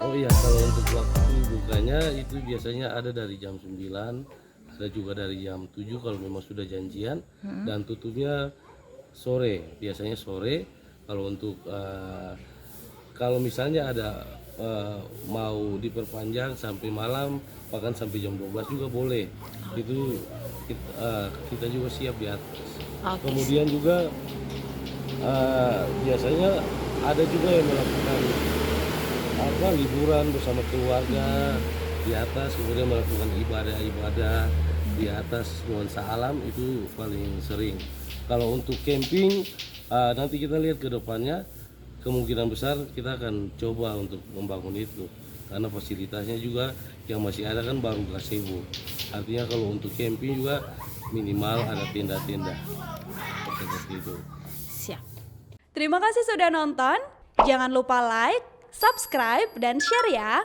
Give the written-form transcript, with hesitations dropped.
Oh iya, kalau untuk waktu bukanya itu biasanya ada dari jam 9, ada juga dari jam 7 kalau memang sudah janjian, dan tutupnya sore, biasanya sore. Kalau untuk kalau misalnya ada mau diperpanjang sampai malam, bahkan sampai jam 12 juga boleh. Itu kita juga siap di atas. Oke. Kemudian juga biasanya ada juga yang melakukan liburan bersama keluarga di atas, kemudian melakukan ibadah-ibadah di atas nuansa alam, itu paling sering. Kalau untuk camping, nanti kita lihat ke depannya, kemungkinan besar kita akan coba untuk membangun itu, karena fasilitasnya juga yang masih ada kan baru gazebo. Artinya kalau untuk camping juga minimal ada tenda-tenda seperti itu. Siap. Terima kasih sudah nonton. Jangan lupa like, subscribe, dan share ya.